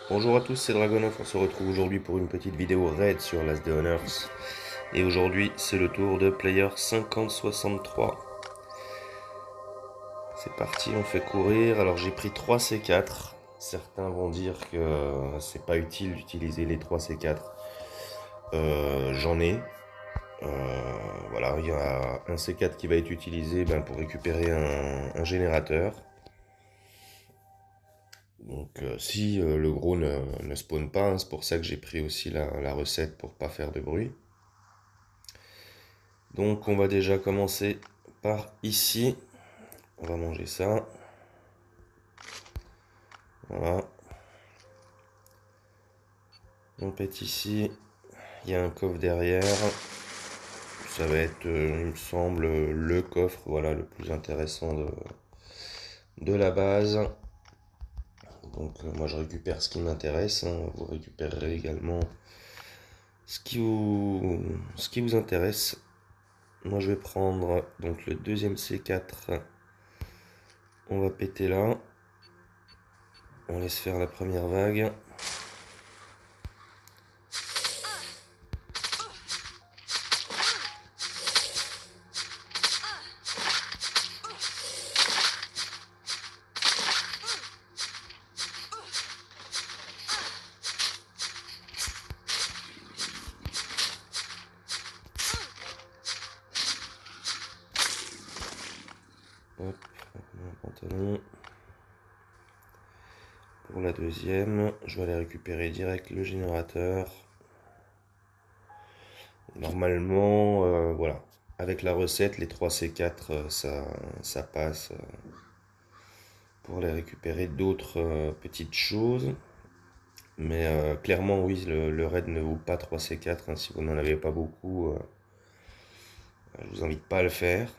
Bonjour à tous, c'est Dragonoff, on se retrouve aujourd'hui pour une petite vidéo raid sur l'As de Honors. Et aujourd'hui, c'est le tour de player 50-63. C'est parti, on fait courir. Alors j'ai pris 3 C4. Certains vont dire que c'est pas utile d'utiliser les 3 C4. J'en ai. Voilà, il y a un C4 qui va être utilisé pour récupérer un générateur. Donc si le gros ne spawn pas, hein, c'est pour ça que j'ai pris aussi la recette pour pas faire de bruit. Donc on va déjà commencer par ici. On va manger ça. Voilà. On pète ici. Il y a un coffre derrière. Ça va être, il me semble, le coffre, voilà, le plus intéressant de la base. Donc moi je récupère ce qui m'intéresse, hein. Vous récupérerez également ce qui vous intéresse. Moi je vais prendre donc le deuxième C4. On va péter là. On laisse faire la première vague. Hop, un pantalon. Pour la deuxième, je vais aller récupérer direct le générateur. Normalement, voilà. Avec la recette, les 3 C4, ça passe pour aller récupérer d'autres petites choses. Mais clairement, oui, le raid ne vaut pas 3 C4, hein. Si vous n'en avez pas beaucoup, je vous invite pas à le faire.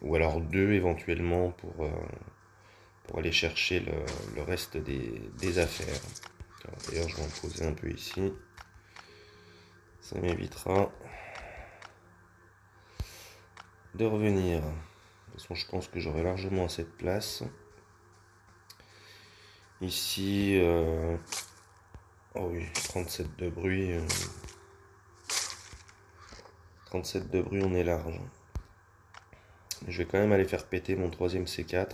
Ou alors 2 éventuellement pour aller chercher le reste des affaires. D'ailleurs, je vais en poser un peu ici. Ça m'évitera de revenir. De toute façon, je pense que j'aurai largement assez de place. Ici, oh oui, 37 de bruit. 37 de bruit, on est large. Je vais quand même aller faire péter mon troisième C4.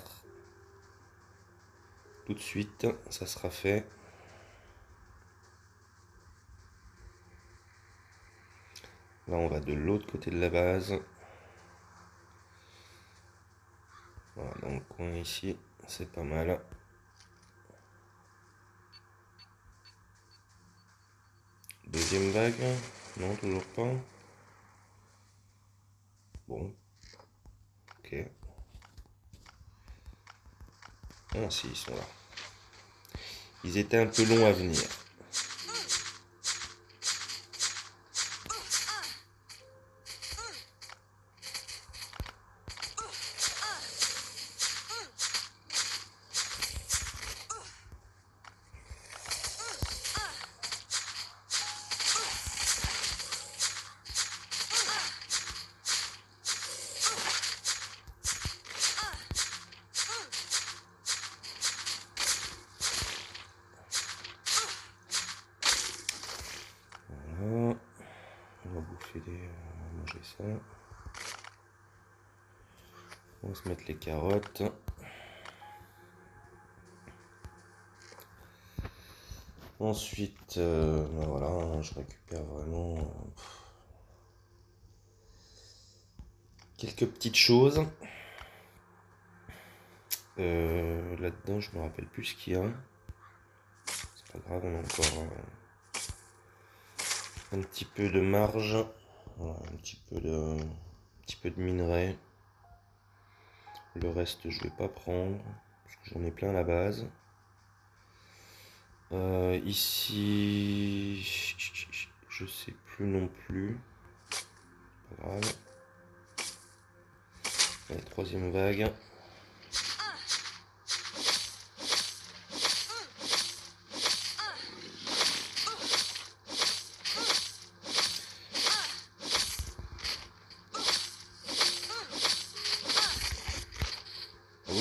Tout de suite, ça sera fait. Là, on va de l'autre côté de la base. Voilà, dans le coin ici, c'est pas mal. Deuxième vague. Non, toujours pas. Bon. Ok. Ah si, ils sont là. Ils étaient un peu longs à venir. Voilà. On va bouffer on va manger ça. On va se mettre les carottes. Ensuite, voilà, je récupère vraiment quelques petites choses. Là-dedans, je me rappelle plus ce qu'il y a. C'est pas grave, on a encore un petit peu de marge. Voilà, un petit peu de minerai. Le reste, je vais pas prendre parce que j'en ai plein à la base. Ici, je sais plus non plus. Pas grave. Allez, troisième vague. Oh,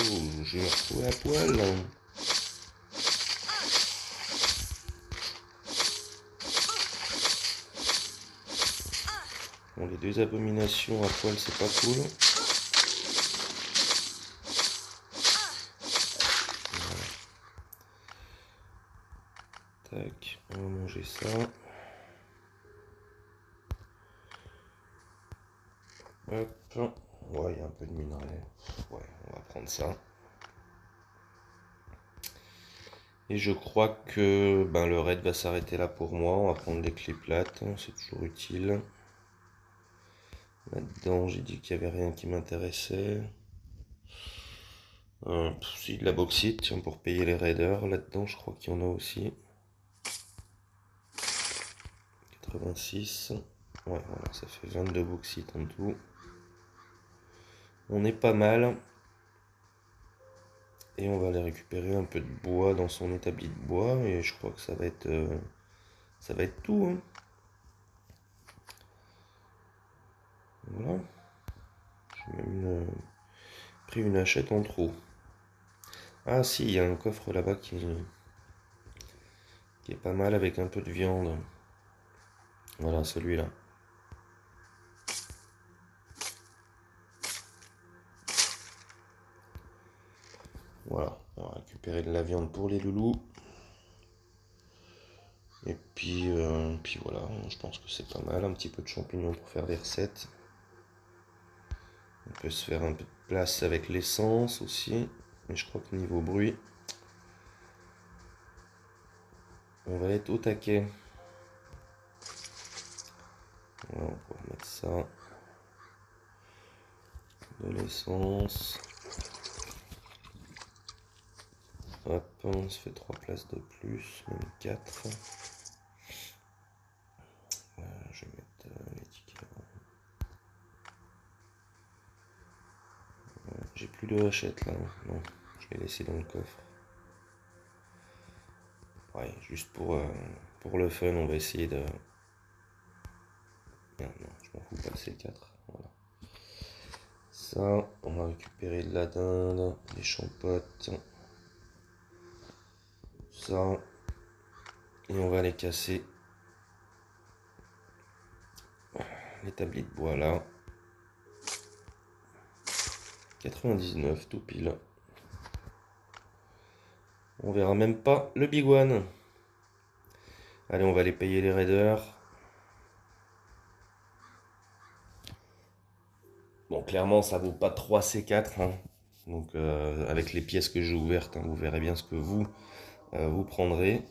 je vais me retrouver à poil. Bon, les deux abominations à poil, c'est pas cool. Voilà. Tac, on va manger ça. Hop. Ouais, il y a un peu de minerai. Ouais, on va prendre ça. Et je crois que ben, le raid va s'arrêter là pour moi. On va prendre les clés plates, c'est toujours utile. Là-dedans, j'ai dit qu'il n'y avait rien qui m'intéressait. Si, de la bauxite, tiens, pour payer les raiders. Là-dedans, je crois qu'il y en a aussi. 86. Ouais, voilà, ça fait 22 bauxite en tout. On est pas mal. Et on va aller récupérer un peu de bois dans son établi de bois. Et je crois que ça va être tout. Hein. Voilà. J'ai même pris une hachette en trop. Ah si, il y a un coffre là-bas qui est pas mal avec un peu de viande. Voilà, celui-là. Voilà, on va récupérer de la viande pour les loulous. Et puis voilà, je pense que c'est pas mal. Un petit peu de champignons pour faire des recettes. On peut se faire un peu de place avec l'essence aussi. Mais je crois que niveau bruit, on va être au taquet. Voilà, on va mettre ça. De l'essence. Hop, on se fait 3 places de plus, même 4. Je vais mettre l'étiquette. J'ai plus de hachette là. Non, je vais laisser dans le coffre. Ouais, juste pour le fun, on va essayer de... Merde, non, je m'en fous pas de ces 4. Voilà. Ça, on va récupérer de la dinde, des champottes. Ça. Et on va aller casser l'établi de bois là. 99, tout pile. On verra même pas le big one. Allez, on va aller payer les raiders. Bon, clairement, ça vaut pas 3 C4. Hein. Donc, avec les pièces que j'ai ouvertes, hein, vous verrez bien ce que vous prendrez.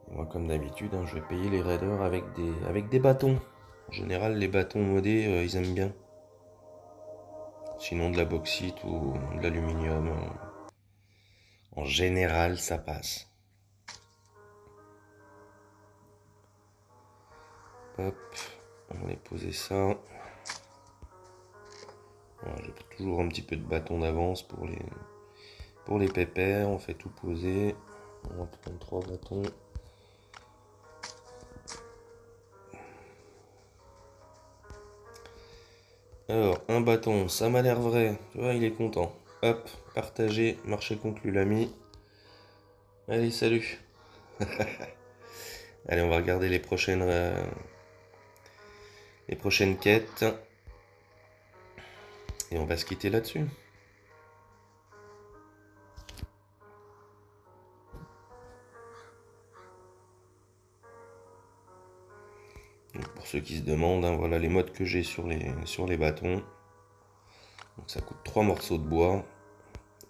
Et moi, comme d'habitude, hein, je vais payer les raiders avec des bâtons. En général, les bâtons modés, ils aiment bien. Sinon, de la bauxite ou de l'aluminium. En général, ça passe. Hop, on va aller poser ça. Voilà, j'ai toujours un petit peu de bâton d'avance pour les pépères. On fait tout poser. On va prendre 3 bâtons. Alors, un bâton, ça m'a l'air vrai. Tu vois, il est content. Hop, partagé, marché conclu l'ami. Allez, salut. Allez, on va regarder les prochaines quêtes. Et on va se quitter là-dessus. Donc, pour ceux qui se demandent, hein, voilà les modes que j'ai sur les bâtons. Donc ça coûte 3 morceaux de bois.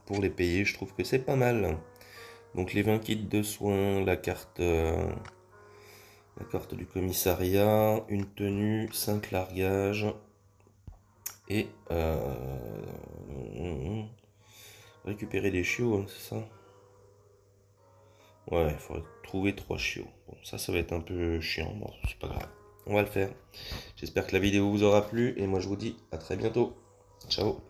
Pour les payer, je trouve que c'est pas mal. Donc les 20 kits de soins, la carte du commissariat, une tenue, 5 largages et récupérer des chiots, hein, c'est ça? Ouais, il faudrait trouver 3 chiots. Bon, ça va être un peu chiant, bon, c'est pas grave. On va le faire. J'espère que la vidéo vous aura plu et moi je vous dis à très bientôt. Ciao.